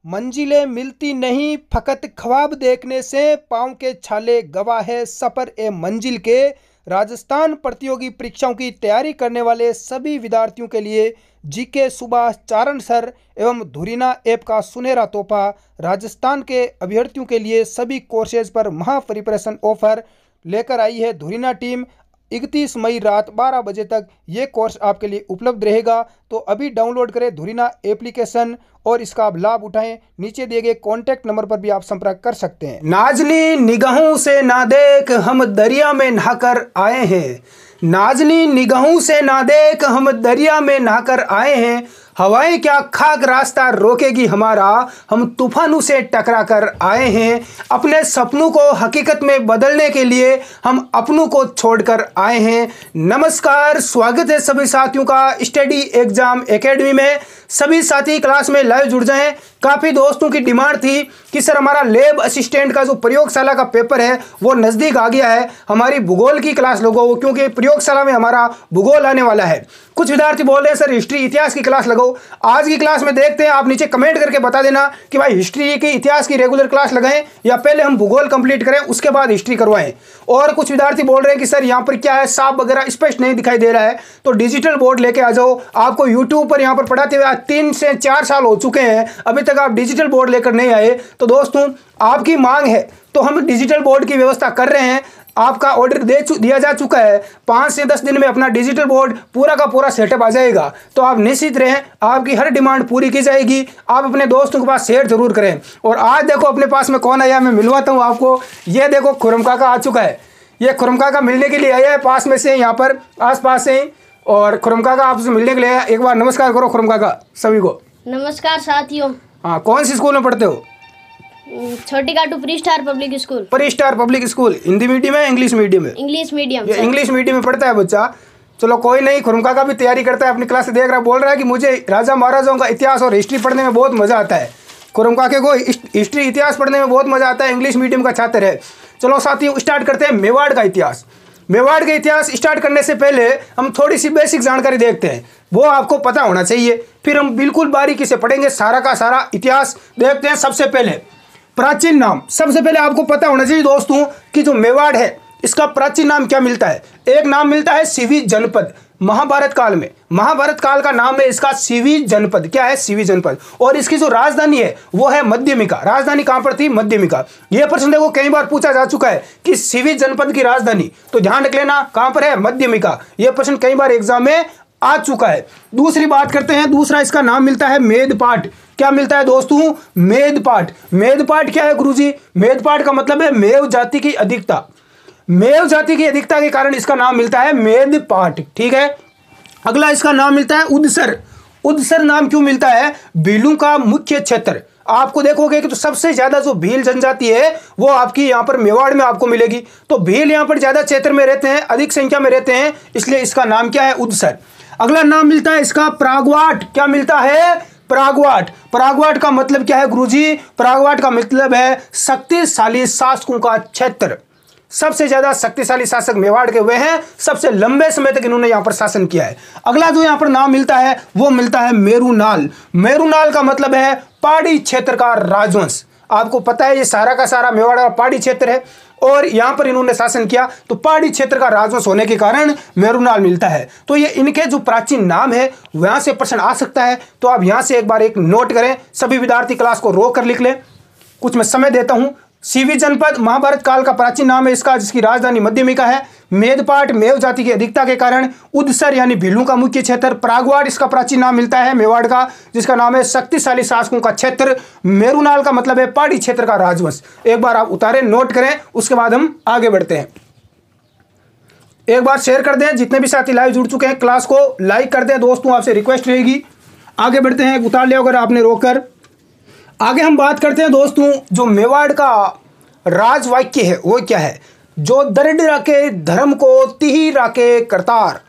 मंजिलें मिलती नहीं फकत ख्वाब देखने से, पाँव के छाले गवाह है सफर ए मंजिल के। राजस्थान प्रतियोगी परीक्षाओं की तैयारी करने वाले सभी विद्यार्थियों के लिए जीके सुभाष चारण सर एवं धुरीना ऐप का सुनहरा तोहफा। राजस्थान के अभ्यर्थियों के लिए सभी कोर्सेज पर महा प्रिपरेशन ऑफर लेकर आई है धुरीना टीम। 31 मई रात 12 बजे तक ये कोर्स आपके लिए उपलब्ध रहेगा। तो अभी डाउनलोड करें धुरीना एप्लीकेशन और इसका आप लाभ उठाएं। नीचे दिए गए कॉन्टैक्ट नंबर पर भी आप संपर्क कर सकते हैं। नाजनी निगाहों से ना देख हम दरिया में नहाकर आए हैं, नाजनी निगाहों से ना देख हम दरिया में नहाकर आए हैं। हवाएं क्या खाक रास्ता रोकेगी हमारा, हम तूफानों से टकरा कर आए हैं। अपने सपनों को हकीकत में बदलने के लिए हम अपनों को छोड़कर आए हैं। नमस्कार, स्वागत है सभी साथियों का स्टडी एग्जाम एकेडमी में। सभी साथी क्लास में लाइव जुड़ जाएं। काफ़ी दोस्तों की डिमांड थी कि सर हमारा लैब असिस्टेंट का जो प्रयोगशाला का पेपर है वो नज़दीक आ गया है, हमारी भूगोल की क्लास लगाओ, क्योंकि प्रयोगशाला में हमारा भूगोल आने वाला है। कुछ विद्यार्थी बोल रहे हैं सर हिस्ट्री इतिहास की क्लास लगाओ। आज की क्लास में देखते हैं, आप नीचे कमेंट करके बता देना कि भाई हिस्ट्री की इतिहास की रेगुलर क्लास लगाएं या पहले हम भूगोल कंप्लीट करें उसके बाद हिस्ट्री करवाएं। और कुछ विद्यार्थी बोल रहे हैं कि सर यहाँ पर क्या है, सांप वगैरह स्पष्ट नहीं दिखाई दे रहा है, तो डिजिटल बोर्ड लेके आ जाओ। आपको यूट्यूब पर यहाँ पर पढ़ाते हुए 3 से 4 साल हो चुके हैं, अभी तक आप डिजिटल बोर्ड लेकर नहीं आए। तो दोस्तों आपकी मांग है तो हम डिजिटल बोर्ड की व्यवस्था कर रहे हैं। आपका ऑर्डर दिया जा चुका है, 5 से 10 दिन में अपना डिजिटल बोर्ड पूरा का पूरा सेटअप आ जाएगा। तो आप निश्चित रहें, आपकी हर डिमांड पूरी की जाएगी। आप अपने दोस्तों के पास शेयर जरूर करें। और आज देखो अपने पास में कौन आया, मैं मिलवाता हूँ आपको। ये देखो खुरम काका आ चुका है। ये खुरम काका मिलने के लिए आया है, पास में से यहाँ पर आस पास से ही। और खुरम काका आपसे मिलने के लिए आया। एक बार नमस्कार करो खुरम काका सभी को। नमस्कार साथियों। हाँ, कौन सी स्कूल में पढ़ते हो? छोटी काटू pre star public school. Pre star public school Hindi medium है इंग्लिश मीडियम है? English medium. ये इंग्लिश मीडियम में पढ़ता है बच्चा। चलो कोई नहीं, खुरमका का भी तैयारी करता है, अपनी क्लास से देख रहा, बोल रहा है कि मुझे राजा महाराजाओं का इतिहास और हिस्ट्री पढ़ने में बहुत मजा आता है। खुरमका के को हिस्ट्री इतिहास पढ़ने में बहुत मजा आता है, इंग्लिश मीडियम का छात्र है। चलो साथियों स्टार्ट करते हैं मेवाड़ का इतिहास। मेवाड़ का इतिहास स्टार्ट करने से पहले हम थोड़ी सी बेसिक जानकारी देखते हैं, वो आपको पता होना चाहिए। फिर हम बिल्कुल बारीकी से पढ़ेंगे, सारा का सारा इतिहास देखते हैं। सबसे पहले प्राचीन नाम, सबसे पहले आपको पता होना चाहिए दोस्तों कि जो मेवाड़ है इसका प्राचीन नाम क्या मिलता है। एक नाम मिलता है सिवी जनपद। महाभारत काल में, महाभारत काल का नाम है इसका सिवी जनपद। क्या है? सिवी जनपद। और इसकी जो राजधानी है वो है मध्यमिका। राजधानी कहां पर थी? मध्यमिका। यह प्रश्न देखो कई बार पूछा जा चुका है कि सिवी जनपद की राजधानी, तो ध्यान रख लेना कहां पर है? मध्यमिका। यह प्रश्न कई बार एग्जाम में आ चुका है। दूसरी बात करते हैं, दूसरा इसका नाम मिलता है मेदपाट। क्या मिलता है दोस्तों? मेदपाट। मेदपाट क्या है गुरुजी? मेदपाट का मतलब है मेव जाति की अधिकता। मेव जाति की अधिकता के कारण इसका नाम मिलता है मेदपाट। ठीक है। अगला इसका नाम मिलता है उदसर। उदसर नाम क्यों मिलता है? भीलों का मुख्य क्षेत्र। आपको देखोगे कि तो सबसे ज्यादा जो भील जनजाति है वो आपकी यहाँ पर मेवाड़ में आपको मिलेगी। तो भील यहाँ पर ज्यादा क्षेत्र में रहते हैं, अधिक संख्या में रहते हैं, इसलिए इसका नाम क्या है? उदसर। अगला नाम मिलता है इसका प्रागवाट। क्या मिलता है? प्रागवाट। प्रागवाट का मतलब क्या है गुरुजी? प्रागवाट का मतलब है शक्तिशाली शासकों का क्षेत्र। सबसे ज्यादा शक्तिशाली शासक मेवाड़ के हुए हैं, सबसे लंबे समय तक इन्होंने यहां पर शासन किया है। अगला जो यहां पर नाम मिलता है वो मिलता है मेरुनाल। मेरुनाल का मतलब है पहाड़ी क्षेत्र का राजवंश। आपको पता है ये सारा का सारा मेवाड़ का पहाड़ी क्षेत्र है और यहां पर इन्होंने शासन किया, तो पहाड़ी क्षेत्र का राजवंश होने के कारण मेरुनाल मिलता है। तो ये इनके जो प्राचीन नाम है वहां से प्रश्न आ सकता है। तो आप यहां से एक बार एक नोट करें, सभी विद्यार्थी क्लास को रोक कर लिख लें। कुछ मैं समय देता हूं। सिवी जनपद महाभारत काल का प्राचीन नाम है इसका, जिसकी राजधानी मध्यमिका है। मेदपाट मेव जाति की अधिकता के कारण। उदसर यानी भीलों का मुख्य क्षेत्र। प्रागवाट इसका प्राचीन नाम मिलता है मेवाड़ का, जिसका नाम है शक्तिशाली शासकों का क्षेत्र। मेरुनाल का मतलब है पहाड़ी क्षेत्र का राजवंश। एक बार आप उतारें, नोट करें, उसके बाद हम आगे बढ़ते हैं। एक बार शेयर कर दें, जितने भी साथी लाइव जुड़ चुके हैं क्लास को लाइक कर दें दोस्तों, आपसे रिक्वेस्ट रहेगी। आगे बढ़ते हैं, उतार लिया अगर आपने रोककर। आगे हम बात करते हैं दोस्तों, जो मेवाड़ का राजवाक्य है वो क्या है? जो दृढ़ राखे धर्म को तिहि राखे करतार।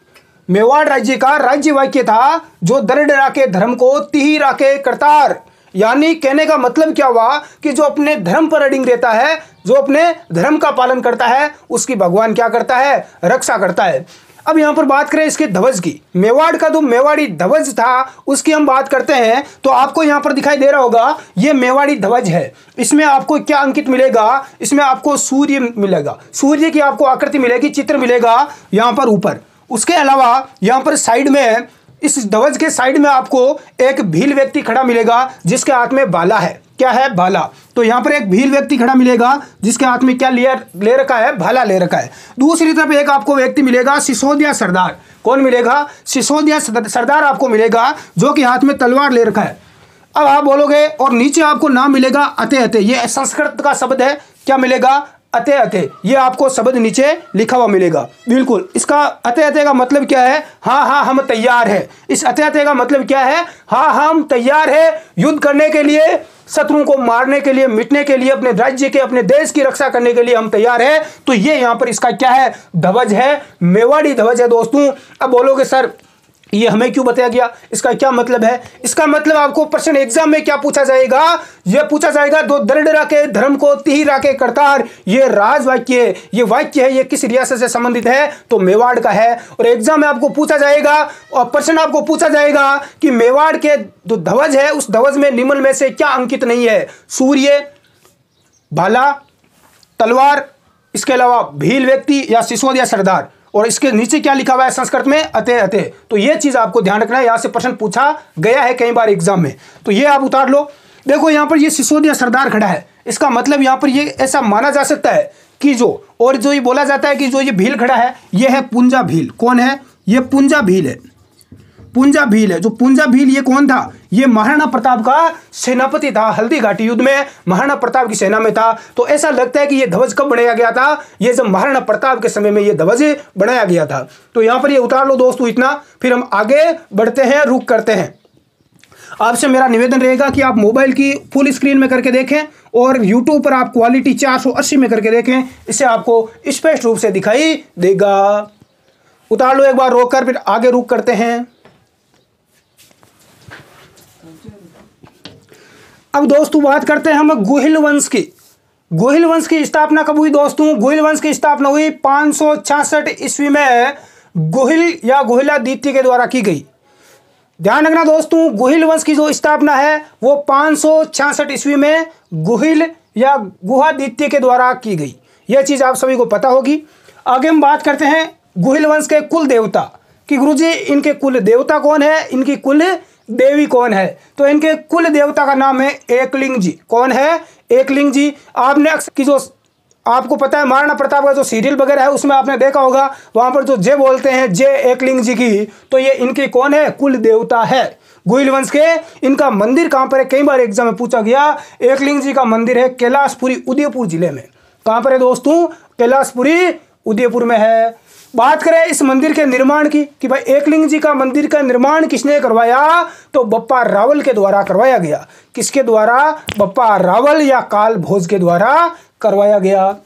मेवाड़ राज्य का राज्य वाक्य था, जो दृढ़ राखे धर्म को तिहि राखे करतार। यानी कहने का मतलब क्या हुआ कि जो अपने धर्म पर अडिग रहता है, जो अपने धर्म का पालन करता है, उसकी भगवान क्या करता है? रक्षा करता है। अब यहाँ पर बात करें इसके ध्वज की, मेवाड़ का जो मेवाड़ी ध्वज था उसकी हम बात करते हैं, तो आपको यहाँ पर दिखाई दे रहा होगा ये मेवाड़ी ध्वज है। इसमें आपको क्या अंकित मिलेगा, इसमें आपको सूर्य मिलेगा, सूर्य की आपको आकृति मिलेगी, चित्र मिलेगा यहाँ पर ऊपर। उसके अलावा यहाँ पर साइड में, इस ध्वज के साइड में आपको एक भील व्यक्ति खड़ा मिलेगा जिसके हाथ में भाला है। क्या है? भाला। तो यहाँ पर एक भील व्यक्ति खड़ा मिलेगा जिसके हाथ में क्या ले रखा है? भाला ले रखा है। दूसरी तरफ एक आपको व्यक्ति मिलेगा सिसोदिया सरदार। कौन मिलेगा? सिसोदिया सरदार आपको मिलेगा जो कि हाथ में तलवार ले रखा है। अब आप बोलोगे और नीचे आपको नाम मिलेगा अते अते, ये संस्कृत का शब्द है। क्या मिलेगा? अते अते, ये आपको शब्द नीचे लिखा हुआ मिलेगा। बिल्कुल, इसका अते अते का मतलब क्या है? हाँ हाँ हम तैयार है। इस अते अते का मतलब क्या है? हाँ हम तैयार है युद्ध करने के लिए, शत्रुओं को मारने के लिए, मिटने के लिए, अपने राज्य के, अपने देश की रक्षा करने के लिए हम तैयार है। तो ये यहाँ पर इसका क्या है? ध्वज है, मेवाड़ी ध्वज है दोस्तों। अब बोलोगे सर ये हमें क्यों बताया गया, इसका क्या मतलब है? इसका मतलब आपको प्रश्न एग्जाम में क्या पूछा जाएगा? यह पूछा जाएगा दो दृढ़ राखे धर्म को तीर राखे करतार, ये राज वाक्य है, ये वाक्य है, ये किस रियासत से संबंधित है? तो मेवाड़ का है। और एग्जाम में आपको पूछा जाएगा और प्रश्न आपको पूछा जाएगा कि मेवाड़ के जो ध्वज है उस ध्वज में निम्न में से क्या अंकित नहीं है? सूर्य, भाला, तलवार, इसके अलावा भील व्यक्ति या सिसोदिया सरदार, और इसके नीचे क्या लिखा हुआ है संस्कृत में? अते अते। तो ये चीज आपको ध्यान रखना है, यहां से प्रश्न पूछा गया है कई बार एग्जाम में, तो ये आप उतार लो। देखो यहां पर ये सिसोदिया सरदार खड़ा है, इसका मतलब यहां पर ये ऐसा माना जा सकता है कि जो ये बोला जाता है कि जो ये भील खड़ा है ये है पुंजा भील। कौन है? ये पुंजा भील है। पुंजा भील है। जो पुंजा भील ये कौन था? ये महाराणा प्रताप का सेनापति था, हल्दी घाटी युद्ध में महाराणा प्रताप की सेना में था। तो ऐसा लगता है कि ये ध्वज कब बनाया गया था? ये जब महाराणा प्रताप के समय में ये ध्वज बनाया गया था। तो यहां पर ये उतार लो दोस्तों इतना, फिर हम आगे बढ़ते हैं, रुक करते हैं। आपसे मेरा निवेदन रहेगा कि आप मोबाइल की फुल स्क्रीन में करके देखें और यूट्यूब पर आप क्वालिटी 480 में करके देखें, इससे आपको स्पष्ट रूप से दिखाई देगा। उतार लो एक बार, रोक कर फिर आगे रुक करते हैं। अब दोस्तों बात करते हैं हम गुहिल वंश की। गुहिल वंश की स्थापना कब हुई दोस्तों? गुहिल वंश की स्थापना हुई 566 ईस्वी में गुहिल या गुहिलादित्य के द्वारा की गई। ध्यान रखना दोस्तों, गुहिल वंश की जो स्थापना है वो 566 ईस्वी में गुहिल या गुहादित्य के द्वारा की गई। यह चीज आप सभी को पता होगी। आगे हम बात करते हैं गुहिल वंश के कुल देवता कि गुरुजी इनके कुल देवता कौन है, इनकी कुल देवी कौन है? तो इनके कुल देवता का नाम है एकलिंग जी। कौन है? एकलिंग जी। आपने की जो आपको पता है महाराणा प्रताप का जो सीरियल वगैरह है उसमें आपने देखा होगा, वहां पर जो जय बोलते हैं जय एकलिंग जी की, तो ये इनकी कौन है? कुल देवता है गुहिल वंश के। इनका मंदिर कहां पर है? कई बार एग्जाम में पूछा गया। एकलिंग जी का मंदिर है कैलाशपुरी उदयपुर जिले में। कहां पर है दोस्तों? कैलाशपुरी उदयपुर में है। बात करें इस मंदिर के निर्माण की कि भाई एकलिंग जी का मंदिर का निर्माण किसने करवाया? तो बप्पा रावल के द्वारा करवाया गया। किसके द्वारा? बप्पा रावल या काल भोज के द्वारा करवाया गया।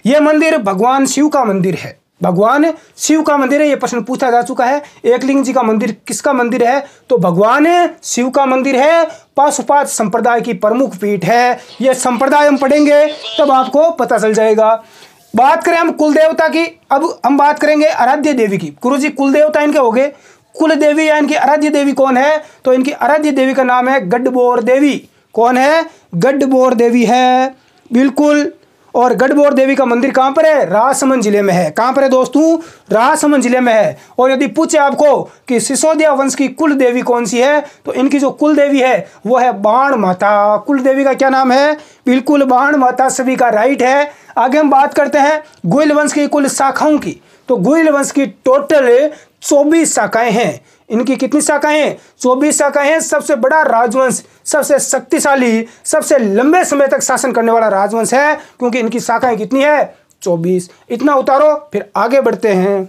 यह मंदिर भगवान शिव का मंदिर है। भगवान शिव का मंदिर है, यह प्रश्न पूछा जा चुका है। एकलिंग जी का मंदिर किसका मंदिर है? तो भगवान शिव का मंदिर है। पाशुपात संप्रदाय की प्रमुख पीठ है। यह संप्रदाय हम पढ़ेंगे तब आपको पता चल जाएगा। बात करें हम कुल देवता की, अब हम बात करेंगे आराध्य देवी की। गुरुजी कुल देवता इनके हो गए, कुल देवी या इनकी आराध्य देवी कौन है? तो इनकी आराध्य देवी का नाम है गढ़बोर देवी। कौन है? गढ़बोर देवी है, बिल्कुल। और गढ़बोर देवी का मंदिर कहां पर है? राजसमंद जिले में है। कहां पर है दोस्तों? राजसमंद जिले में है। और यदि पूछे आपको कि सिसोदिया वंश की कुल देवी कौन सी है, तो इनकी जो कुल देवी है वो है बाण माता। कुल देवी का क्या नाम है? बिल्कुल बाण माता, सभी का राइट है। आगे हम बात करते हैं गुहिल वंश की कुल शाखाओं की। तो गुहिल वंश की टोटल 24 शाखाएं हैं। इनकी कितनी शाखाएं हैं? 24 शाखाएं हैं। सबसे बड़ा राजवंश, सबसे शक्तिशाली, सबसे लंबे समय तक शासन करने वाला राजवंश है, क्योंकि इनकी शाखाएं कितनी है? 24। इतना उतारो फिर आगे बढ़ते हैं।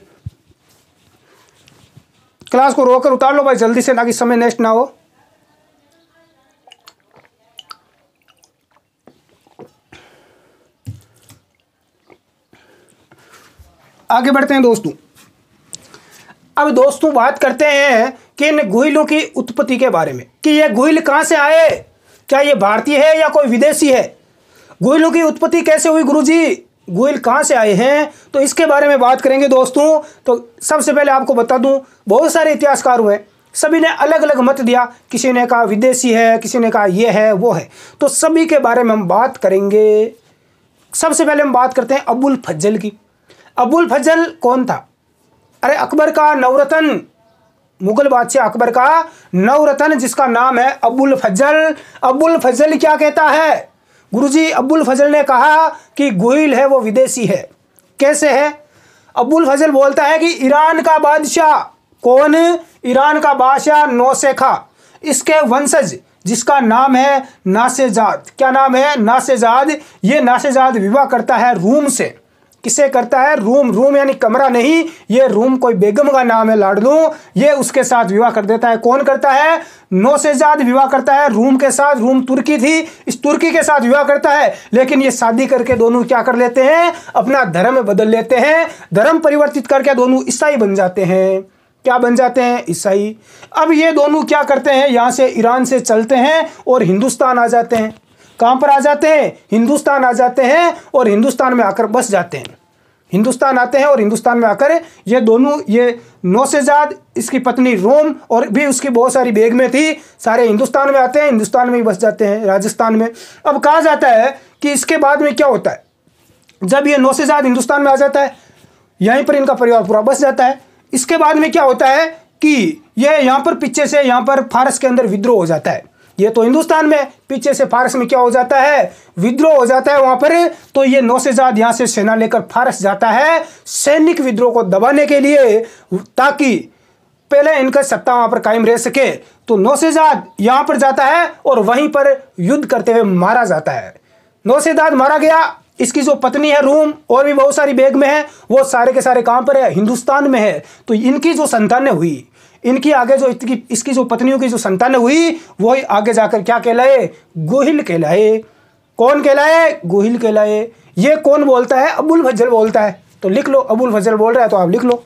क्लास को रोककर उतार लो भाई जल्दी से, ताकि समय नेक्स्ट ना हो। आगे बढ़ते हैं दोस्तों। अब दोस्तों बात करते हैं कि इन गुहिलों की उत्पत्ति के बारे में कि ये गुहिल कहां से आए, क्या ये भारतीय है या कोई विदेशी है? गुहिलों की उत्पत्ति कैसे हुई गुरुजी? गोयल कहाँ से आए हैं, तो इसके बारे में बात करेंगे दोस्तों। तो सबसे पहले आपको बता दूं, बहुत सारे इतिहासकार हुए, सभी ने अलग अलग मत दिया। किसी ने कहा विदेशी है, किसी ने कहा ये है वो है, तो सभी के बारे में हम बात करेंगे। सबसे पहले हम बात करते हैं अबुल फजल की। अबुल फजल कौन था? अरे अकबर का नवरत्न, मुगल बादशाह अकबर का नवरत्न, जिसका नाम है अबुल फजल। अबुल फजल क्या कहता है गुरुजी? अबुल फजल ने कहा कि गोयल है वो विदेशी है। कैसे है? अबुल फजल बोलता है कि ईरान का बादशाह, कौन? ईरान का बादशाह नौशेखा, इसके वंशज जिसका नाम है नासेजाद। क्या नाम है? नासेजाद। ये नासेजाद विवाह करता है रूम से। किसे करता है? रूम। रूम यानी कमरा नहीं, ये रूम कोई बेगम का नाम है, लाडलू। ये उसके साथ विवाह कर देता है। कौन करता है? नौशेजाद विवाह करता है रूम के साथ। रूम तुर्की थी, इस तुर्की के साथ विवाह करता है। लेकिन ये शादी करके दोनों क्या कर लेते हैं? अपना धर्म बदल लेते हैं। धर्म परिवर्तित करके दोनों ईसाई बन जाते हैं। क्या बन जाते हैं? ईसाई। अब ये दोनों क्या करते हैं? यहाँ से ईरान से चलते हैं और हिंदुस्तान आ जाते हैं। कहाँ पर आ जाते हैं? हिंदुस्तान आ जाते हैं और हिंदुस्तान में आकर बस जाते हैं। हिंदुस्तान आते हैं और हिंदुस्तान में आकर ये दोनों, ये नौशेजाद, इसकी पत्नी रोम और भी उसकी बहुत सारी बेगमें थी, सारे हिंदुस्तान में आते हैं, हिंदुस्तान में ही बस जाते हैं, राजस्थान में। अब कहा जाता है कि इसके बाद में क्या होता है, जब ये नौशेजाद हिंदुस्तान में आ जाता है, यहीं पर इनका परिवार पूरा बस जाता है। इसके बाद में क्या होता है कि ये यहाँ पर पीछे से यहाँ पर फारस के अंदर विद्रोह हो जाता है। ये तो हिंदुस्तान में, पीछे से फारस में क्या हो जाता है? विद्रोह हो जाता है वहां पर। तो ये नौशेजाद यहाँ से सेना लेकर फारस जाता है सैनिक विद्रोह को दबाने के लिए, ताकि पहले इनका सत्ता वहां पर कायम रह सके। तो नौशेजाद यहाँ पर जाता है और वहीं पर युद्ध करते हुए मारा जाता है। नौशेजाद मारा गया। इसकी जो पत्नी है रूम और भी बहुत सारी बेगमें हैं, वो सारे के सारे कहाँ पर है? हिंदुस्तान में है। तो इनकी जो संतानें हुई, इनकी आगे जो इसकी जो पत्नियों की जो संतानें हुई, वही आगे जाकर क्या कहलाए? गोहिल कहलाए। कौन कहलाए? गोहिल कहलाए। ये कौन बोलता है? अबुल फजल बोलता है। तो लिख लो, अबुल फजल बोल रहा है तो आप लिख लो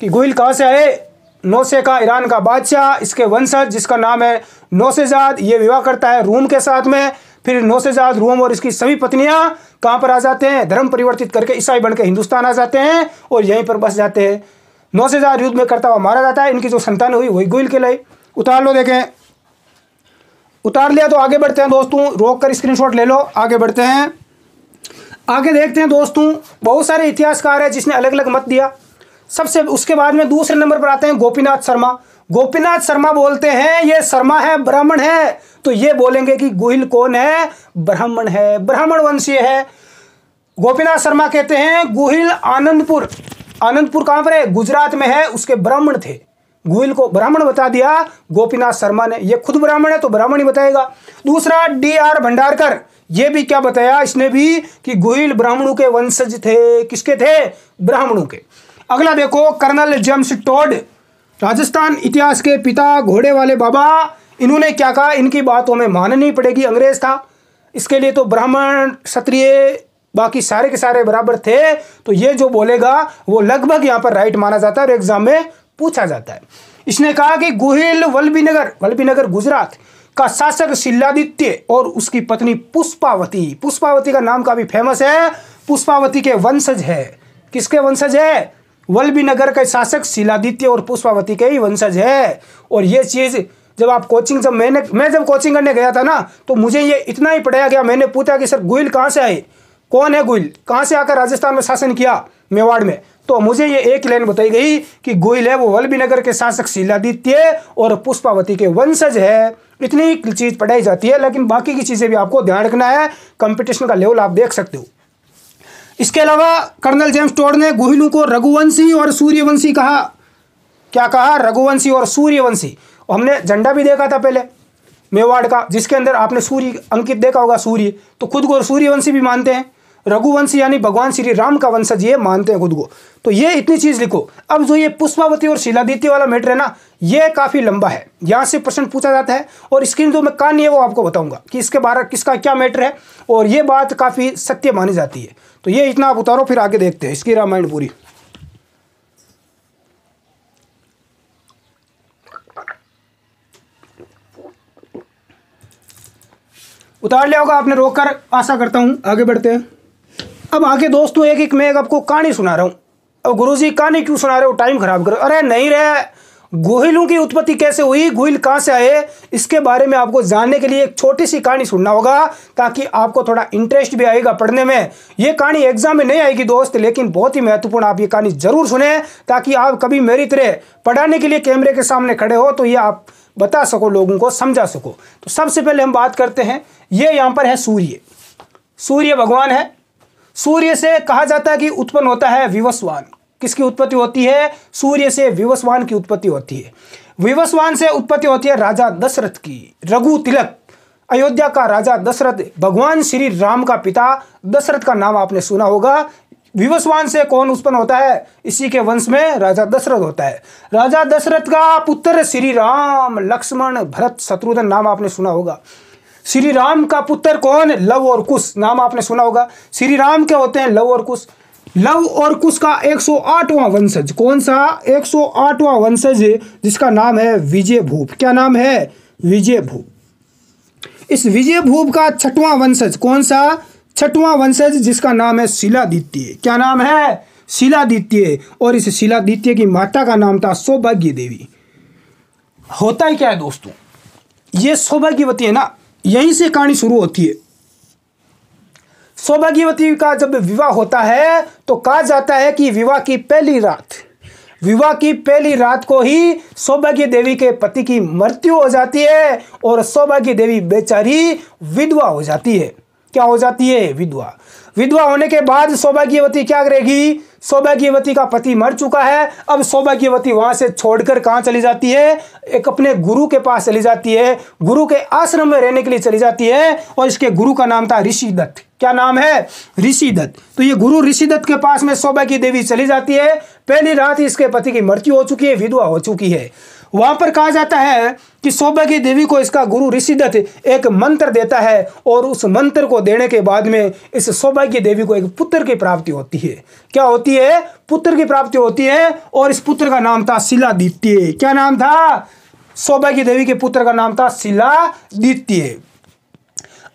कि गोहिल कहाँ से आए? नौशेखा, ईरान का बादशाह, इसके वंशज जिसका नाम है नौशेजाद, ये विवाह करता है रूम के साथ में। फिर नौशेजाद, रूम और इसकी सभी पत्नियां कहाँ पर आ जाते हैं? धर्म परिवर्तित करके ईसाई बनकर हिंदुस्तान आ जाते हैं और यहीं पर बस जाते हैं। नौशेजाद युद्ध में करता हुआ मारा जाता है। इनकी जो संतान हुई वही गोयल कहलाई। उतार लो, देखें उतार लिया। तो आगे बढ़ते हैं दोस्तों, रोक कर स्क्रीनशॉट ले लो, आगे बढ़ते हैं। आगे देखते हैं दोस्तों, बहुत सारे इतिहासकार हैं जिसने अलग अलग मत दिया। सबसे उसके बाद में दूसरे नंबर पर आते हैं गोपीनाथ शर्मा। गोपीनाथ शर्मा बोलते हैं ये शर्मा है, ब्राह्मण है। तो ये बोलेंगे कि गोयल कौन है? ब्राह्मण है, ब्राह्मण वंशीय है। गोपीनाथ शर्मा कहते हैं गोहिल आनंदपुर, आनंदपुर कहाँ पर है? गुजरात में है, उसके ब्राह्मण थे। गोहिल को ब्राह्मण बता दिया गोपीनाथ शर्मा ने। ये खुद ब्राह्मण है तो ब्राह्मण ही बताएगा। दूसरा D.R. भंडारकर, ये भी क्या बताया इसने भी कि गोहिल ब्राह्मणों के वंशज थे। किसके थे? ब्राह्मणों के। अगला देखो, कर्नल जेम्स टॉड, राजस्थान इतिहास के पिता, घोड़े वाले बाबा। इन्होंने क्या कहा? इनकी बातों में माननी पड़ेगी, अंग्रेज था, इसके लिए तो ब्राह्मण, क्षत्रिय, बाकी सारे के सारे बराबर थे। तो ये जो बोलेगा वो लगभग यहाँ पर राइट माना जाता है और एग्जाम में पूछा जाता है। इसने कहा कि गोहिल वल्लभीनगर, वल्लभीनगर गुजरात का शासक शिलादित्य और उसकी पत्नी पुष्पावती, पुष्पावती का नाम काफी फेमस है, पुष्पावती के वंशज है। किसके वंशज है? वल्लभीनगर के शासक शिलादित्य और पुष्पावती के ही वंशज है। और ये चीज जब आप कोचिंग, जब मैं जब कोचिंग करने गया था ना, तो मुझे ये इतना ही पढ़ाया गया। मैंने पूछा कि सर गोहिल कहाँ से आए, कौन है गोहिल, कहाँ से आकर राजस्थान में शासन किया, मेवाड़ में? तो मुझे ये एक लाइन बताई गई कि गोहिल है वो वल्लभीनगर के शासक शिलादित्य और पुष्पावती के वंशज है। इतनी चीज पढ़ाई जाती है, लेकिन बाकी की चीजें भी आपको ध्यान रखना है। कंपटीशन का लेवल आप देख सकते हो। इसके अलावा कर्नल जेम्स टॉड ने गोहिलों को रघुवंशी और सूर्यवंशी कहा। क्या कहा? रघुवंशी और सूर्यवंशी। हमने झंडा भी देखा था पहले मेवाड़ का, जिसके अंदर आपने सूर्य अंकित देखा होगा, सूर्य। तो खुद को सूर्यवंशी भी मानते हैं। रघुवंशी यानी भगवान श्री राम का वंशज, ये मानते हैं खुद को। तो ये इतनी चीज लिखो। अब जो ये पुष्पावती और शिलादित्य वाला मैटर है ना, ये काफी लंबा है, यहाँ से प्रश्न पूछा जाता है। और इसकी जो मैं कहानी है वो आपको बताऊंगा कि इसके बारे किसका क्या मैटर है, और ये बात काफी सत्य मानी जाती है। तो ये इतना आप उतारो, फिर आगे देखते हैं इसकी रामायण पूरी। उतार लिया होगा आपने, रोक कर, आशा करता हूं। आगे बढ़ते हैं। अब आगे दोस्तों एक एक मैं आपको कहानी सुना रहा हूँ। अब गुरुजी कहानी क्यों सुना रहे हो, टाइम खराब करो। अरे नहीं रे, गोहिलों की उत्पत्ति कैसे हुई, गोहिल कहाँ से आए, इसके बारे में आपको जानने के लिए एक छोटी सी कहानी सुनना होगा, ताकि आपको थोड़ा इंटरेस्ट भी आएगा पढ़ने में। ये कहानी एग्जाम में नहीं आएगी दोस्त, लेकिन बहुत ही महत्वपूर्ण, आप ये कहानी जरूर सुने, ताकि आप कभी मेरी तरह पढ़ाने के लिए कैमरे के सामने खड़े हो तो ये आप बता सको, लोगों को समझा सको। तो सबसे पहले हम बात करते हैं, ये यहाँ पर है सूर्य। सूर्य भगवान है। सूर्य से कहा जाता है कि उत्पन्न होता है विवस्वान। किसकी उत्पत्ति होती है? सूर्य से विवस्वान की उत्पत्ति होती है। विवस्वान से उत्पत्ति होती है राजा दशरथ की। रघु तिलक, अयोध्या का राजा दशरथ, भगवान श्री राम का पिता दशरथ का नाम आपने सुना होगा। विवस्वान से कौन उत्पन्न होता है? इसी के वंश में राजा दशरथ होता है। राजा दशरथ का पुत्र श्री राम, लक्ष्मण, भरत, शत्रुघ्न नाम आपने सुना होगा। श्री राम का पुत्र कौन? लव और कुश नाम आपने सुना होगा। श्री राम क्या होते हैं? लव और कुश। लव और कुश का 108वां वंशज, कौन सा? 108वां वंशज, जिसका नाम है विजय भूप। क्या नाम है? विजय भूप। इस विजय भूप का 6वां वंशज, कौन सा? 6वां वंशज, जिसका नाम है शिलादित्य। क्या नाम है? शिलादित्य। और इस शिलादित्य की माता का नाम था सौभाग्य देवी। होता ही क्या है दोस्तों, ये सौभाग्यवती है ना, यहीं से कहानी शुरू होती है। सौभाग्यवती का जब विवाह होता है तो कहा जाता है कि विवाह की पहली रात को ही सौभाग्य देवी के पति की मृत्यु हो जाती है और सौभाग्य देवी बेचारी विधवा हो जाती है। क्या हो जाती है? विधवा। विधवा होने के बाद सौभाग्यवती क्या करेगी? सौभाग्यवती का पति मर चुका है। अब सौभाग्यवती वहां से छोड़कर कहां चली जाती है? एक अपने गुरु के पास चली जाती है। गुरु के आश्रम में रहने के लिए चली जाती है और इसके गुरु का नाम था ऋषिदत्त। क्या नाम है? ऋषिदत्त। तो ये गुरु ऋषिदत्त के पास में सौभाग्य देवी चली जाती है। पहली रात इसके पति की मृत्यु हो चुकी है, विधवा हो चुकी है। वहां पर कहा जाता है कि सौभाग्य देवी को इसका गुरु ऋषिदत्त एक मंत्र देता है और उस मंत्र को देने के बाद में इस सौभाग्य देवी को एक पुत्र की प्राप्ति होती है। क्या होती है? पुत्र की प्राप्ति होती है और इस पुत्र का नाम था शिलादित्य। क्या नाम था? सौभाग्य देवी के पुत्र का नाम था शिलादित्य।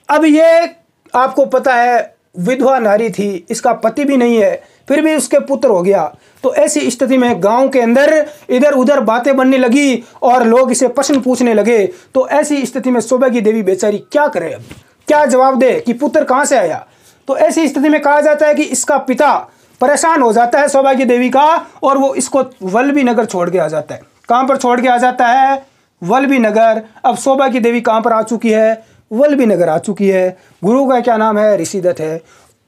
अब ये आपको पता है विधवा नारी थी, इसका पति भी नहीं है, फिर भी उसके पुत्र हो गया। तो ऐसी स्थिति में गांव के अंदर इधर उधर बातें बनने लगी और लोग इसे प्रश्न पूछने लगे। तो ऐसी स्थिति में सौभाग्य देवी बेचारी क्या करे, अब क्या जवाब दे कि पुत्र कहां से आया? तो ऐसी स्थिति में कहा जाता है कि इसका पिता परेशान हो जाता है सौभाग्य देवी का और वो इसको वल्लभी नगर छोड़ के आ जाता है। कहां पर छोड़ के आ जाता है? वल्लभी नगर। अब सौभाग्य देवी कहां पर आ चुकी है? वल्लभी नगर आ चुकी है। गुरु का क्या नाम है? ऋषिदत्त है।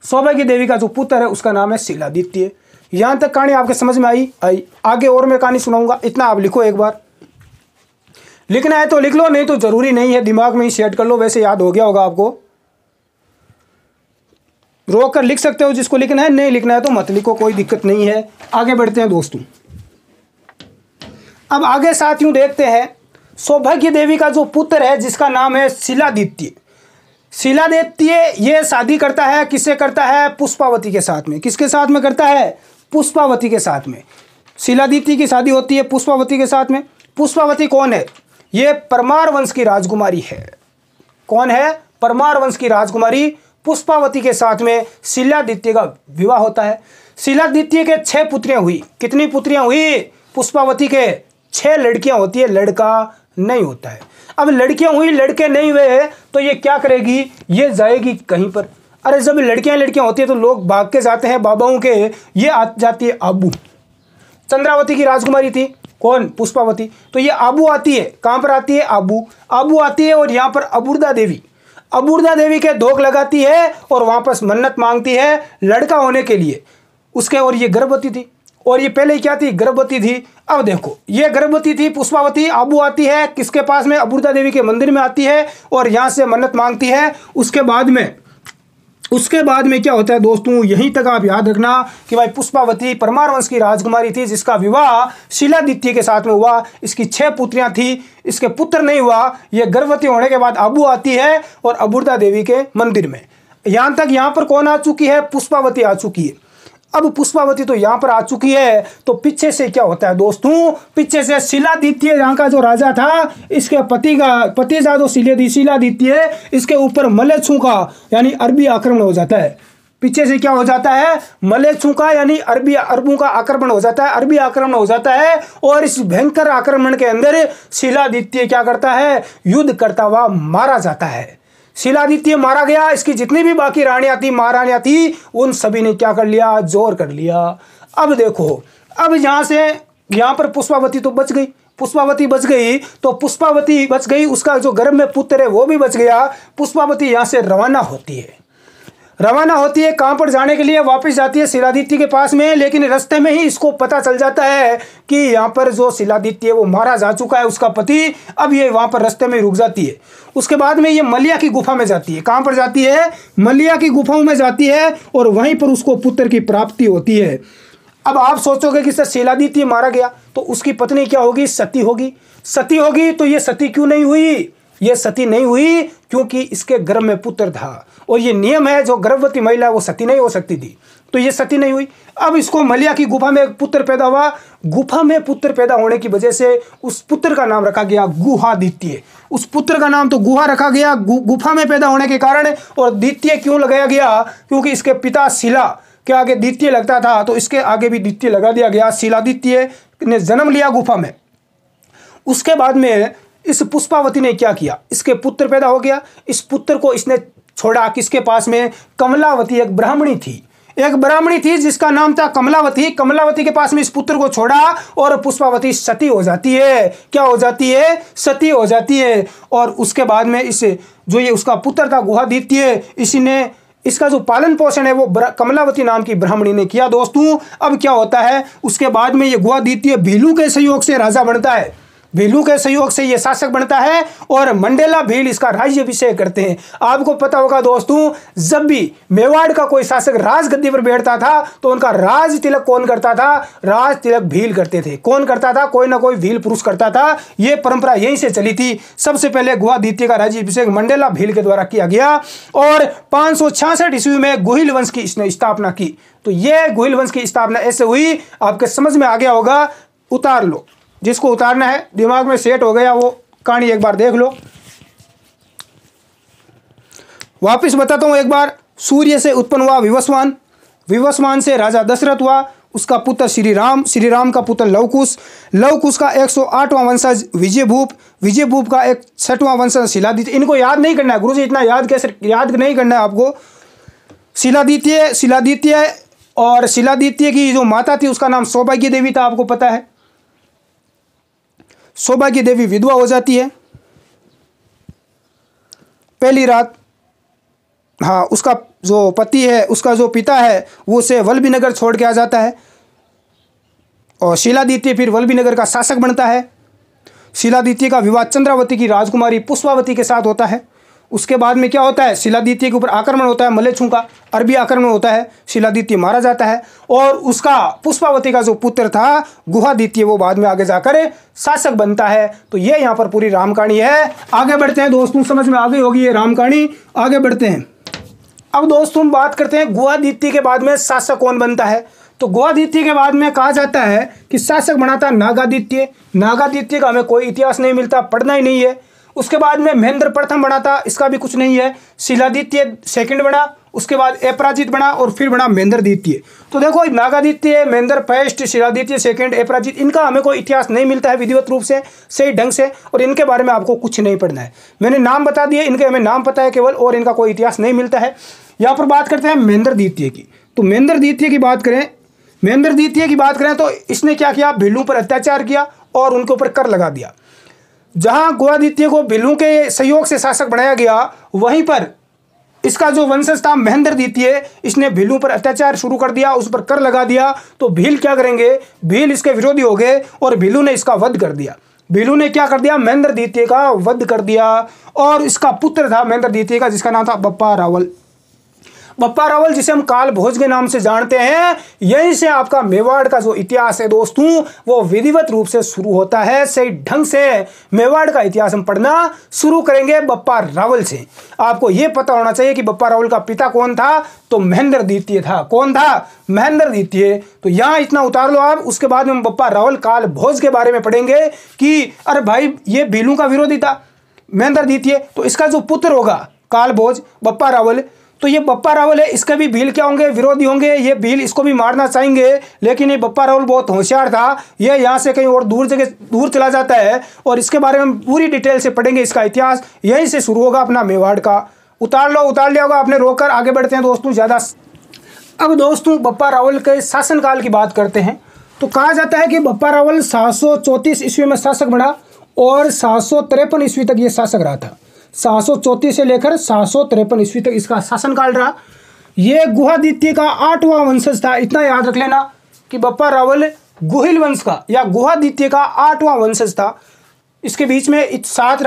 सौभाग्य देवी का जो पुत्र है उसका नाम है शिलादित्य। यहां तक कहानी आपके समझ में आई? आगे और मैं कहानी सुनाऊंगा, इतना आप लिखो। एक बार लिखना है तो लिख लो, नहीं तो जरूरी नहीं है, दिमाग में ही सेट कर लो, वैसे याद हो गया होगा आपको। रोक कर लिख सकते हो जिसको लिखना है, नहीं लिखना है तो मत लिखो, कोई दिक्कत नहीं है। आगे बढ़ते हैं दोस्तों। अब आगे साथियों देखते हैं सौभाग्य देवी का जो पुत्र है जिसका नाम है शिलादित्य। शिलादित्य ये शादी करता है, किससे करता है? पुष्पावती के साथ में। किसके साथ में करता है? पुष्पावती के साथ में। शिलादित्य की शादी होती है पुष्पावती के साथ में। पुष्पावती कौन है? ये परमार वंश की राजकुमारी है। कौन है? परमार वंश की राजकुमारी। पुष्पावती के साथ में शिलादित्य का विवाह होता है। शिलादित्य के 6 पुत्रियां हुई। कितनी पुत्रियां हुई? पुष्पावती के 6 लड़कियां होती है, लड़का नहीं होता है। अब लड़कियां हुई, लड़के नहीं हुए, तो ये क्या करेगी? ये जाएगी कहीं पर। अरे जब लड़कियां होती है तो लोग भाग के जाते हैं बाबाओं के। ये आ जाती है आबू। चंद्रावती की राजकुमारी थी कौन? पुष्पावती। तो ये आबू आती है। कहां पर आती है? आबू। आबू आती है और यहाँ पर अबूर्दा देवी के धोख लगाती है और वापस मन्नत मांगती है लड़का होने के लिए उसके। और ये गर्भवती थी, और ये पहले क्या थी? गर्भवती थी। अब देखो, ये गर्भवती थी पुष्पावती। आबू आती है किसके पास में? अबूर्दा देवी के मंदिर में आती है और यहाँ से मन्नत मांगती है। उसके बाद में क्या होता है दोस्तों, यहीं तक आप याद रखना कि भाई पुष्पावती परमार वंश की राजकुमारी थी जिसका विवाह शिलादित्य के साथ में हुआ। इसकी 6 पुत्रियां थी, इसके पुत्र नहीं हुआ। ये गर्भवती होने के बाद आबू आती है और अबूर्दा देवी के मंदिर में। यहाँ तक यहाँ पर कौन आ चुकी है? पुष्पावती आ चुकी है। अब पुष्पावती तो यहाँ पर आ चुकी है, तो पीछे से क्या होता है दोस्तों? पीछे से शिलादित्य यहाँ का जो राजा था, इसके पति जो शिलादित्य, इसके ऊपर मलेच्छु का यानी अरबी आक्रमण हो जाता है। पीछे से क्या हो जाता है, मलेच्छों का यानी अरबों का आक्रमण हो जाता है, अरबी आक्रमण हो जाता है। और इस भयंकर आक्रमण के अंदर शिलादित्य क्या करता है, युद्ध करता हुआ मारा जाता है। शिलादित्य मारा गया। इसकी जितनी भी बाकी रानियां थी, महारानियां थी, उन सभी ने क्या कर लिया, जोर कर लिया। अब देखो, अब यहाँ पर पुष्पावती तो बच गई, पुष्पावती बच गई तो पुष्पावती बच गई, उसका जो गर्भ में पुत्र है वो भी बच गया। पुष्पावती यहाँ से रवाना होती है, कहाँ पर जाने के लिए, वापस जाती है शिलादित्य के पास में। लेकिन रास्ते में ही इसको पता चल जाता है कि यहाँ पर जो शिलादित्य है वो मारा जा चुका है, उसका पति। अब ये वहाँ पर रास्ते में रुक जाती है। उसके बाद में ये मलिया की गुफा में जाती है। कहाँ पर जाती है, मलिया की गुफाओं में जाती है और वहीं पर उसको पुत्र की प्राप्ति होती है। अब आप सोचोगे कि सर शिलादित्य मारा गया तो उसकी पत्नी क्या होगी, सती होगी। सती होगी तो ये सती क्यों नहीं हुई, ये सती नहीं हुई क्योंकि इसके गर्भ में पुत्र था। और ये नियम है, जो गर्भवती महिला वो सती नहीं हो सकती थी, तो ये सती नहीं हुई। अब इसको मलिया की गुफा में एक पुत्र पैदा हुआ। गुफा में पुत्र पैदा होने की वजह से उस पुत्र का नाम रखा गया गुहादित्य। उस पुत्र का नाम तो गुहा रखा गया, गुफा में पैदा होने के कारण। और द्वितीय क्यों लगाया गया, क्योंकि इसके पिता शिला के आगे द्वितीय लगता था, तो इसके आगे भी द्वितीय लगा दिया गया। शिलादित्य ने जन्म लिया गुफा में। उसके बाद में इस पुष्पावती ने क्या किया, इसके पुत्र पैदा हो गया। इस पुत्र को इसने छोड़ा किसके पास में, कमलावती एक ब्राह्मणी थी जिसका नाम था कमलावती। कमलावती के पास में इस पुत्र को छोड़ा और पुष्पावती सती हो जाती है। क्या हो जाती है, सती हो जाती है। और उसके बाद में इस जो ये उसका पुत्र था गुहादित्य, इसी ने इसका जो पालन पोषण है वो कमलावती नाम की ब्राह्मणी ने किया दोस्तों। अब क्या होता है, उसके बाद में ये गुहादित्य भीलू के सहयोग से राजा बनता है। भीलू के सहयोग से ये शासक बनता है और मंडेला भील इसका राज्याभिषेक करते हैं। आपको पता होगा दोस्तों, जब भी मेवाड़ का कोई शासक राजगद्दी पर बैठता था तो उनका राज तिलक कौन करता था, राज तिलक भील करते थे। कौन करता था, कोई ना कोई भील पुरुष करता था। ये परंपरा यहीं से चली थी। सबसे पहले गुहादित्य का राज्याभिषेक मंडेला भील के द्वारा किया गया और 566 ईस्वी में गुहिल वंश की इसने स्थापना की। तो ये गुहिल वंश की स्थापना ऐसे हुई, आपके समझ में आ गया होगा। उतार लो, जिसको उतारना है, दिमाग में सेट हो गया वो कहानी एक बार देख लो। वापिस बताता हूं एक बार। सूर्य से उत्पन्न हुआ विवस्वान, विवस्वान से राजा दशरथ हुआ, उसका पुत्र श्री राम, श्री राम का पुत्र लवकुश, लवकुश का 108वां वंशज विजयभूप, विजयभूप का 61वां वंशज शिलादित्य। इनको याद नहीं करना है गुरुजी, इतना याद नहीं करना है आपको। शिलादित्य और शिलादित्य की जो माता थी उसका नाम सौभाग्य देवी था, आपको पता है। सौभाग्य देवी विधवा हो जाती है पहली रात। हाँ, उसका जो पति है, उसका जो पिता है, वो उसे वल्लभी नगर छोड़ के आ जाता है और शिलादित्य फिर वल्लभी नगर का शासक बनता है। शिलादित्य का विवाह चंद्रावती की राजकुमारी पुष्पावती के साथ होता है। उसके बाद में क्या होता है, शिलादित्य के ऊपर आक्रमण होता है, मलेच्छों का अरबी आक्रमण होता है, शिलादित्य मारा जाता है और उसका पुष्पावती का जो पुत्र था गुहादित्य वो बाद में आगे जाकर शासक बनता है। तो ये यहाँ पर पूरी राम कहानी है। आगे बढ़ते हैं दोस्तों, समझ में आ गई होगी ये राम कहानी। आगे बढ़ते हैं। अब दोस्तों बात करते हैं गुहादित्य के बाद में शासक कौन बनता है। तो गुहादित्य के बाद में कहा जाता है कि शासक बना था नागादित्य। नागादित्य का हमें कोई इतिहास नहीं मिलता, पढ़ना ही नहीं है। उसके बाद में महेंद्र प्रथम बना था, इसका भी कुछ नहीं है। शिलादित्य सेकंड बना, उसके बाद अपराजित बना और फिर बना महेंद्रदित्य। तो देखो, नागादित्य, महेंद्र फर्स्ट, शिलादित्य सेकंड, अपराजित, इनका हमें कोई इतिहास नहीं मिलता है विधिवत रूप से, सही ढंग से, और इनके बारे में आपको कुछ नहीं पढ़ना है। मैंने नाम बता दिए, इनके हमें नाम पता है केवल, और इनका कोई इतिहास नहीं मिलता है। यहाँ पर बात करते हैं महेंद्रदित्य की। तो महेंद्रदित्य की बात करें तो इसने क्या किया, भीलू पर अत्याचार किया और उनके ऊपर कर लगा दिया। जहां गुहादित्य को भीलू के सहयोग से शासक बनाया गया, वहीं पर इसका जो वंशज था महेंद्रदित्य, इसने भीलू पर अत्याचार शुरू कर दिया, उस पर कर लगा दिया। तो भील क्या करेंगे, भील इसके विरोधी हो गए और भीलू ने इसका वध कर दिया। भीलू ने क्या कर दिया, महेंद्रदित्य का वध कर दिया। और इसका पुत्र था महेंद्रदित्य का, जिसका नाम था बप्पा रावल। बप्पा रावल, जिसे हम काल भोज के नाम से जानते हैं। यहीं से आपका मेवाड़ का जो इतिहास है दोस्तों, वो विधिवत रूप से शुरू होता है। सही ढंग से मेवाड़ का इतिहास हम पढ़ना शुरू करेंगे बप्पा रावल से। आपको यह पता होना चाहिए कि बप्पा रावल का पिता कौन था, तो महेंद्रदित्य था। कौन था, महेंद्रदित्य। तो यहां इतना उतार लो आप। उसके बाद में हम बप्पा रावल काल भोज के बारे में पढ़ेंगे कि अरे भाई, ये भीलू का विरोधी था महेंद्रदित्य, तो इसका जो पुत्र होगा काल भोज, बप्पा रावल, तो ये बप्पा रावल है, इसके भी भील क्या होंगे, विरोधी होंगे। ये भील इसको भी मारना चाहेंगे, लेकिन ये बप्पा रावल बहुत होशियार था। ये यहाँ से कहीं और दूर चला जाता है और इसके बारे में पूरी डिटेल से पढ़ेंगे। इसका इतिहास यहीं से शुरू होगा अपना मेवाड़ का। उतार लिया होगा आपने, रोककर आगे बढ़ते हैं दोस्तों ज़्यादा। अब दोस्तों बप्पा रावल के शासनकाल की बात करते हैं। तो कहा जाता है कि बप्पा रावल 734 ईस्वी में शासक बना और 753 ईस्वी तक ये शासक रहा था। 734 से लेकर 753 ईस्वी तक इसका शासनकाल रहा। ये गुहादित्य का 8वां वंशज था। इतना याद रख लेना कि बप्पा रावल गुहिल वंश का या गुहादित्य का 8वां वंशज था। इसके बीच में 6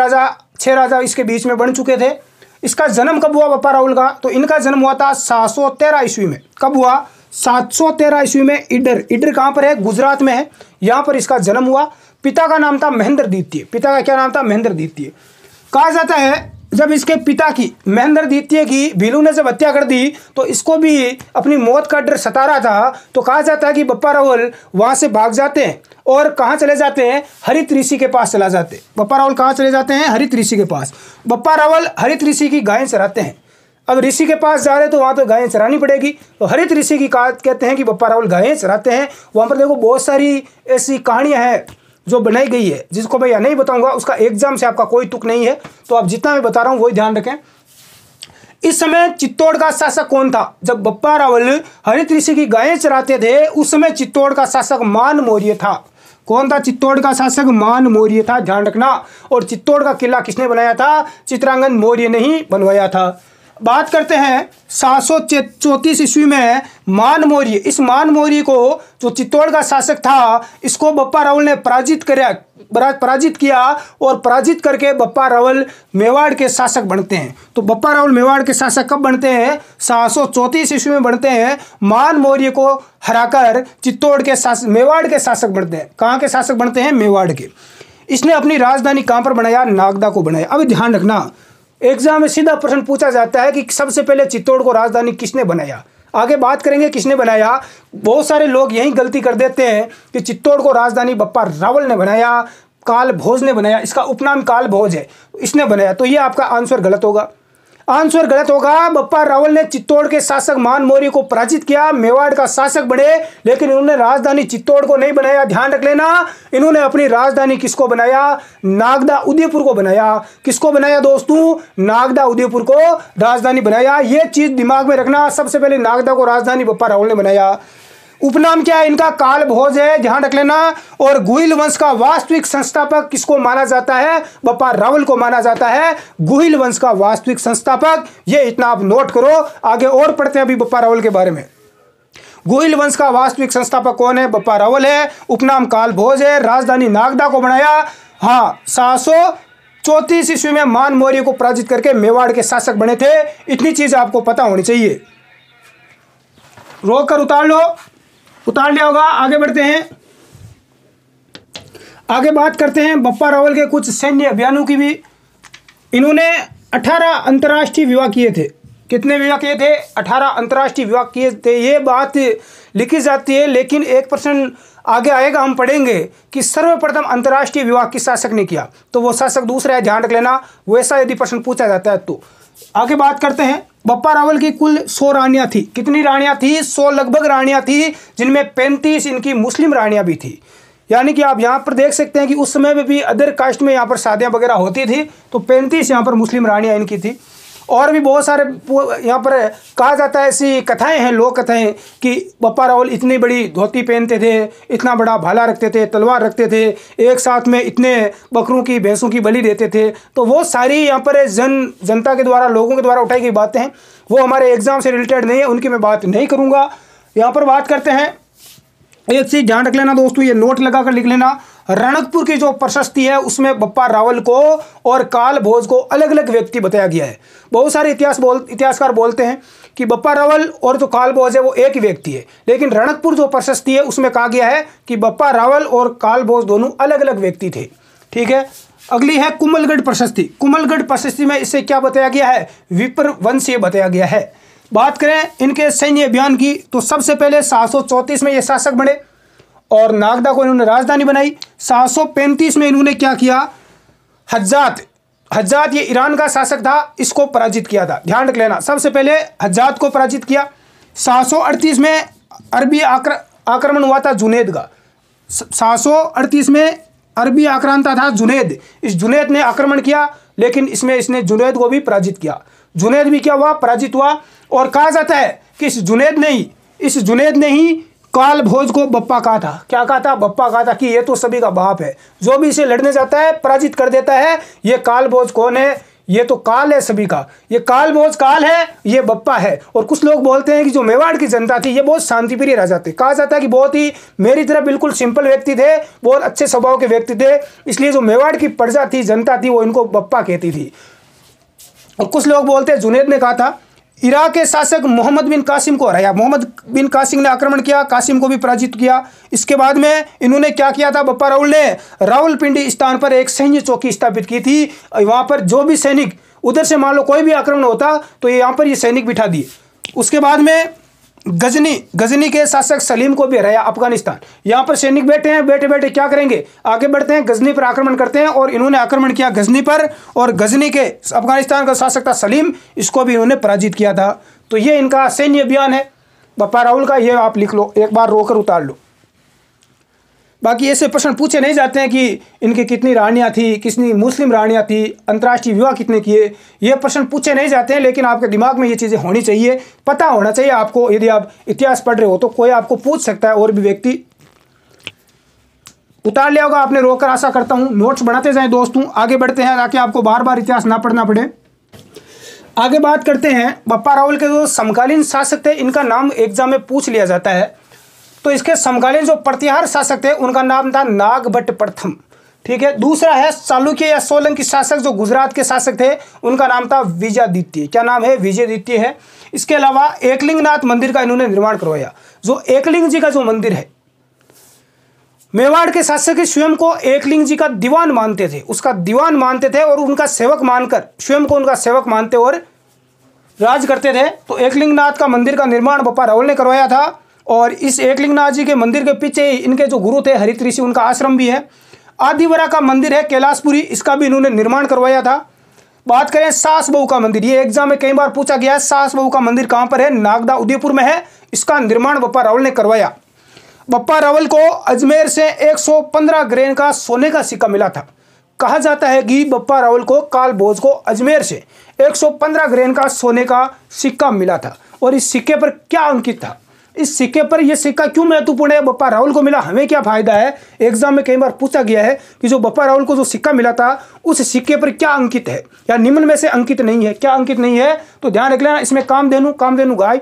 राजा इसके बीच में बन चुके थे। इसका जन्म कब हुआ बप्पा रावल का, तो इनका जन्म हुआ था 713 ईस्वी में। कब हुआ, 713 ईस्वी में। इडर कहाँ पर है, गुजरात में है। यहाँ पर इसका जन्म हुआ। पिता का नाम था महेंद्र द्वितीय। पिता का क्या नाम था, महेंद्र द्वितीय। कहा जाता है जब इसके पिता की महेंद्र द्वितीय की भीलू ने जब हत्या कर दी तो इसको भी अपनी मौत का डर सता रहा था। तो कहा जाता है कि बप्पा रावल वहाँ से भाग जाते हैं और कहाँ चले जाते हैं, हरित ऋषि के पास चला जाते हैं। बप्पा रावल कहाँ चले जाते हैं, हरित ऋषि के पास। बप्पा रावल हरित ऋषि की गायें चराते हैं। अब ऋषि के पास जा रहे तो वहाँ तो गायें चरानी पड़ेगी। तो हरित ऋषि की कहते हैं कि बप्पा रावल गायें चराते हैं। वहाँ पर देखो बहुत सारी ऐसी कहानियाँ हैं जो बनाई गई है, जिसको मैं यहाँ नहीं बताऊंगा। उसका एग्जाम से आपका कोई तुक नहीं है, तो आप जितना मैं बता रहा हूँ वही ध्यान रखें। इस समय चित्तौड़ का शासक कौन था, जब बप्पा रावल हरित ऋषि की गायें चराते थे उस समय चित्तौड़ का शासक मान मौर्य था। कौन था चित्तौड़ का शासक, मान मौर्य था, ध्यान रखना। और चित्तौड़ का किला किसने बनाया था, चित्रांगन मौर्य ने ही बनवाया था। बात करते हैं 734 ईस्वी में मान मौर्य। इस मान मौर्य को जो चित्तौड़ का शासक था, इसको बप्पा रावल ने पराजित किया और पराजित करके बप्पा रावल मेवाड़ के शासक बनते हैं। तो बप्पा रावल मेवाड़ के शासक कब बनते हैं, 734 ईस्वी में बनते हैं। मान मौर्य को हराकर चित्तौड़ के मेवाड़ के शासक बनते हैं। कहाँ के शासक बनते हैं, मेवाड़ के। इसने अपनी राजधानी कहाँ पर बनाया, नागदा को बनाया। अब ध्यान रखना, एग्जाम में सीधा प्रश्न पूछा जाता है कि सबसे पहले चित्तौड़ को राजधानी किसने बनाया। आगे बात करेंगे किसने बनाया। बहुत सारे लोग यही गलती कर देते हैं कि चित्तौड़ को राजधानी बप्पा रावल ने बनाया, काल भोज ने बनाया। इसका उपनाम काल भोज है, इसने बनाया। तो ये आपका आंसर गलत होगा। आंसर गलत होगा। बप्पा रावल ने चित्तौड़ के शासक मान मौर्य को पराजित किया, मेवाड़ का शासक बने, लेकिन इन्होंने राजधानी चित्तौड़ को नहीं बनाया। ध्यान रख लेना, इन्होंने अपनी राजधानी किसको बनाया, नागदा उदयपुर को बनाया। किसको बनाया दोस्तों, नागदा उदयपुर को राजधानी बनाया। ये चीज दिमाग में रखना, सबसे पहले नागदा को राजधानी बप्पा रावल ने बनाया। उपनाम क्या है इनका, काल भोज है, ध्यान रख लेना। और गुहिल वंश का वास्तविक संस्थापक किसको माना जाता है, बप्पा रावल को माना जाता है, गुहिल वंश का वास्तविक संस्थापक। ये इतना आप नोट करो। आगे और पढ़ते हैं अभी बप्पा रावल के बारे में। गुहिल वंश का वास्तविक संस्थापक कौन है, बप्पा रावल है। उपनाम काल भोज है, राजधानी नागदा को बनाया। हाँ, 734 ईस्वी में मान मौर्य को पराजित करके मेवाड़ के शासक बने थे। इतनी चीज आपको पता होनी चाहिए। रोक कर उतार लिया होगा। आगे बढ़ते हैं, आगे बात करते हैं बप्पा रावल के कुछ सैन्य अभियानों की भी। इन्होंने 18 अंतर्राष्ट्रीय विवाह किए थे। कितने विवाह किए थे, 18 अंतर्राष्ट्रीय विवाह किए थे। ये बात लिखी जाती है, लेकिन एक प्रश्न आगे आएगा, हम पढ़ेंगे कि सर्वप्रथम अंतर्राष्ट्रीय विवाह किस शासक ने किया, तो वो शासक दूसरा है, ध्यान रख लेना। वैसा यदि प्रश्न पूछा जाता है तो। आगे बात करते हैं, बप्पा रावल की कुल 100 रानियां थी। कितनी रानियां थी, 100 लगभग रानियां थी, जिनमें 35 इनकी मुस्लिम रानियां भी थी। यानी कि आप यहाँ पर देख सकते हैं कि उस समय में भी अदर कास्ट में यहाँ पर शादियाँ वगैरह होती थी, तो 35 यहाँ पर मुस्लिम रानियां इनकी थी। और भी बहुत सारे यहाँ पर कहा जाता है, ऐसी कथाएं हैं, लोक कथाएं, कि बप्पा रावल इतनी बड़ी धोती पहनते थे, इतना बड़ा भाला रखते थे, तलवार रखते थे, एक साथ में इतने बकरों की भैंसों की बलि देते थे। तो वो सारी यहाँ पर जनता के द्वारा, लोगों के द्वारा उठाई गई बातें हैं। वो हमारे एग्जाम से रिलेटेड नहीं है, उनकी मैं बात नहीं करूँगा। यहाँ पर बात करते हैं, एक चीज़ ध्यान रख लेना दोस्तों, ये नोट लगा कर लिख लेना। रणकपुर की जो प्रशस्ति है उसमें बप्पा रावल को और काल भोज को अलग अलग व्यक्ति बताया गया है। बहुत सारे इतिहासकार बोलते हैं कि बप्पा रावल और जो काल भोज है वो एक ही व्यक्ति है, लेकिन रणकपुर जो प्रशस्ति है उसमें कहा गया है कि बप्पा रावल और काल भोज दोनों अलग अलग व्यक्ति थे। ठीक है, अगली है कुमलगढ़ प्रशस्ति। कुमलगढ़ प्रशस्ति में इसे क्या बताया गया है, विप्र वंशीय बताया गया है। बात करें इनके सैन्य अभियान की, तो सबसे पहले 734 में ये शासक बने और नागदा को इन्होंने राजधानी बनाई। 735 में इन्होंने क्या किया, हज्जात हज्जात ये ईरान का शासक था, इसको पराजित किया था। ध्यान रख लेना, सबसे पहले हज्जात को पराजित किया। 738 में अरबी आक्रमण हुआ था जुनैद का। 738 में अरबी आक्रांता था जुनैद। इस जुनैद ने आक्रमण किया, लेकिन इसने जुनैद को भी पराजित किया। जुनैद भी क्या हुआ, पराजित हुआ। और कहा जाता है कि इस जुनैद ने ही काल भोज को बप्पा कहा था। क्या कहा था, बप्पा कहा था कि ये तो सभी का बाप है, जो भी इसे लड़ने जाता है पराजित कर देता है। ये काल भोज कौन है, ये तो काल है सभी का, ये काल भोज काल है, ये बप्पा है। और कुछ लोग बोलते हैं कि जो मेवाड़ की जनता थी ये बहुत शांतिप्रिय राजा थे। कहा जाता है कि बहुत ही मेरी तरह बिल्कुल सिंपल व्यक्ति थे, बहुत अच्छे स्वभाव के व्यक्ति थे, इसलिए जो मेवाड़ की प्रजा थी, जनता थी, वो इनको बप्पा कहती थी। और कुछ लोग बोलते हैं जुनैद ने कहा था। इराक के शासक मोहम्मद बिन कासिम को हराया। मोहम्मद बिन कासिम ने आक्रमण किया, कासिम को भी पराजित किया। इसके बाद में इन्होंने क्या किया था, बप्पा राउल ने रावलपिंडी स्थान पर एक सैन्य चौकी स्थापित की थी। वहाँ पर जो भी सैनिक उधर से मान लो कोई भी आक्रमण होता तो ये यहाँ पर ये सैनिक बिठा दिए। उसके बाद में गजनी के शासक सलीम को भी हराया, अफगानिस्तान। यहाँ पर सैनिक बैठे हैं, बैठे बैठे क्या करेंगे, आगे बढ़ते हैं, गजनी पर आक्रमण करते हैं। और इन्होंने आक्रमण किया गजनी पर, और गजनी के अफगानिस्तान का शासक था सलीम, इसको भी इन्होंने पराजित किया था। तो ये इनका सैन्य अभियान है बप्पा राउल का, ये आप लिख लो, एक बार रोकर उतार लो। बाकी ऐसे प्रश्न पूछे नहीं जाते हैं कि इनकी कितनी रानियाँ थी, कितनी मुस्लिम रानियाँ थी, अंतर्राष्ट्रीय विवाह कितने किए, ये प्रश्न पूछे नहीं जाते हैं। लेकिन आपके दिमाग में ये चीज़ें होनी चाहिए, पता होना चाहिए आपको। यदि आप इतिहास पढ़ रहे हो तो कोई आपको पूछ सकता है, और भी व्यक्ति। उतार लिया होगा आपने रोकर, आशा करता हूँ। नोट्स बनाते जाएं दोस्तों, आगे बढ़ते हैं ताकि आपको बार बार इतिहास ना पढ़ना पड़े। आगे बात करते हैं बप्पा राउल के जो समकालीन शासक थे, इनका नाम एग्जाम में पूछ लिया जाता है। तो इसके समकालीन जो प्रतिहार शासक थे उनका नाम था नागभट्ट प्रथम। ठीक है। दूसरा है चालुक्य या सोलंकी शासक, जो गुजरात के शासक थे, उनका नाम था विजयादित्य। क्या नाम है, विजयादित्य है। इसके अलावा एकलिंगनाथ मंदिर का इन्होंने निर्माण करवाया। जो एकलिंग जी का जो मंदिर है, मेवाड़ के शासक स्वयं को एकलिंग जी का दीवान मानते थे, उसका दीवान मानते थे, और उनका सेवक मानकर स्वयं को उनका सेवक मानते और राज करते थे। तो एकलिंगनाथ का मंदिर का निर्माण बप्पा राउल ने करवाया था। और इस एकलिंगनाथ जी के मंदिर के पीछे इनके जो गुरु थे हरित ऋषि, उनका आश्रम भी है। आदिवरा का मंदिर है कैलाशपुरी, इसका भी इन्होंने निर्माण करवाया था। बात करें सास बहू का मंदिर, ये एग्जाम में कई बार पूछा गया है। सास बहू का मंदिर कहाँ पर है, नागदा उदयपुर में है। इसका निर्माण बप्पा राउल ने करवाया। बप्पा रावल को अजमेर से 115 ग्रेन का सोने का सिक्का मिला था। कहा जाता है कि बप्पा रावल को काल भोज को अजमेर से 115 ग्रेन का सोने का सिक्का मिला था। और इस सिक्के पर क्या अंकित था, इस सिक्के पर यह सिक्का क्यों महत्वपूर्ण है, बप्पा रावल को मिला, हमें क्या फायदा है। एग्जाम में कई बार पूछा गया है कि जो बप्पा रावल को जो सिक्का मिला था उस सिक्के पर क्या अंकित है, या निम्न में से अंकित नहीं है। क्या अंकित नहीं है, तो ध्यान रख लेना। इसमें कामधेनु गाय,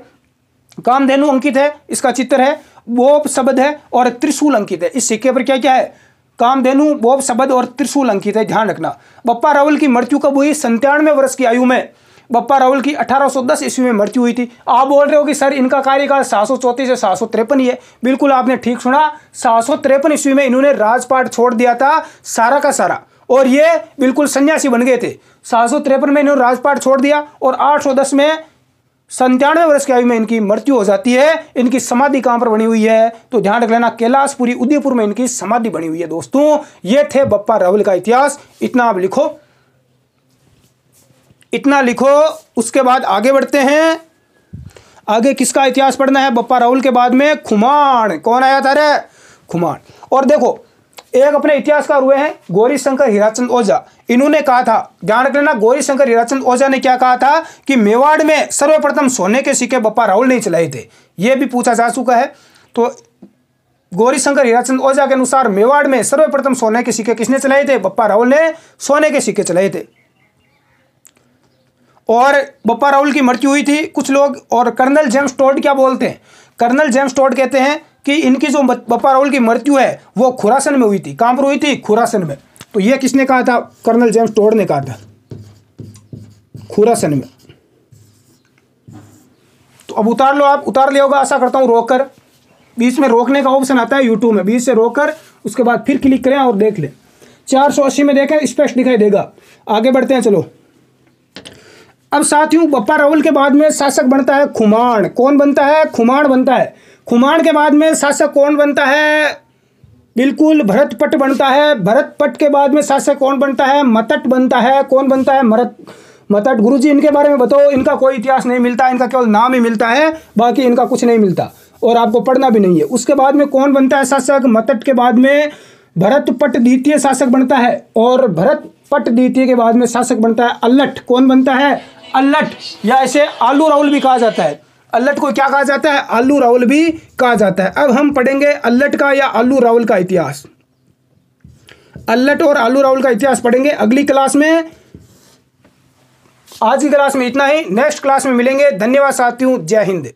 कामधेनु अंकित है, इसका चित्र है, बोप शब्द है, और त्रिशूल अंकित है। इस सिक्के पर क्या क्या है, कामधेनु, बोप शब्द और त्रिशूल अंकित है, ध्यान रखना। बप्पा रावल की मृत्यु कब हुई, 97 वर्ष की आयु में बप्पा रावल की 1810 ईस्वी में मृत्यु हुई थी। आप बोल रहे हो कि सर इनका कार्यकाल 734 से 753 ही है। बिल्कुल आपने ठीक सुना, 753 ईस्वी में इन्होंने राजपाट छोड़ दिया था सारा का सारा, और ये बिल्कुल सन्यासी बन गए थे। 753 में इन्होंने राजपाट छोड़ दिया, और 810 में 97 वर्ष की आयु में इनकी मृत्यु हो जाती है। इनकी समाधि कहाँ पर बनी हुई है, तो ध्यान रख लेना, कैलाशपुरी उदयपुर में इनकी समाधि बनी हुई है। दोस्तों ये थे बप्पा रावल का इतिहास, इतना आप लिखो, इतना लिखो। उसके बाद आगे बढ़ते हैं। आगे किसका इतिहास पढ़ना है, बप्पा रावल के बाद में खुमान। कौन आया था रे, खुमान। और देखो एक अपने इतिहासकार हुए हैं गौरीशंकर हीराचंद ओझा। इन्होंने कहा था, ध्यान रख लेना, गौरीशंकर हीराचंद ओझा ने क्या कहा था कि मेवाड़ में सर्वप्रथम सोने के सिक्के बप्पा रावल ने चलाए थे। यह भी पूछा जा चुका है। तो गौरीशंकर हीराचंद ओझा के अनुसार मेवाड़ में सर्वप्रथम सोने के सिक्के किसने चलाए थे, बप्पा रावल ने सोने के सिक्के चलाए थे। और बप्पा रावल की मृत्यु हुई थी। कुछ लोग और कर्नल जेम्स टोड क्या बोलते हैं, कर्नल जेम्स टोड कहते हैं कि इनकी जो बप्पा रावल की मृत्यु है वो खुरासन में हुई थी। कहाँ पर हुई थी, खुरासन में। तो ये किसने कहा था, कर्नल जेम्स टोड ने कहा था, खुरासन में। तो अब उतार लो, आप उतार लिया होगा आशा करता हूँ रोककर। बीच में रोकने का ऑप्शन आता है यूट्यूब में, बीच से रोककर उसके बाद फिर क्लिक करें और देख लें। 480 में देखें, स्पष्ट दिखाई देगा। आगे बढ़ते हैं, चलो। अब साथियों बप्पा रावल के बाद में शासक बनता है खुमान। कौन बनता है, खुमान बनता है। खुमान के बाद में शासक कौन बनता है, बिल्कुल, भरतपट बनता है। भरतपट के बाद में शासक कौन बनता है? मतट बनता है। कौन बनता है? मतट। गुरुजी इनके बारे में बताओ। इनका कोई इतिहास नहीं मिलता, इनका केवल नाम ही मिलता है, बाकी इनका कुछ नहीं मिलता और आपको पढ़ना भी नहीं है। उसके बाद में कौन बनता है शासक? मतट के बाद में भरतपट द्वितीय शासक बनता है और भरतपट द्वितीय के बाद में शासक बनता है अल्लट। कौन बनता है? अल्लट, या इसे आलू राउल भी कहा जाता है। अल्लट को क्या कहा जाता है? आलू राउल भी कहा जाता है। अब हम पढ़ेंगे अल्लट का या आलू राउल का इतिहास। अल्लट और आलू राउल का इतिहास पढ़ेंगे अगली क्लास में। आज की क्लास में इतना ही, नेक्स्ट क्लास में मिलेंगे। धन्यवाद साथियों, जय हिंद।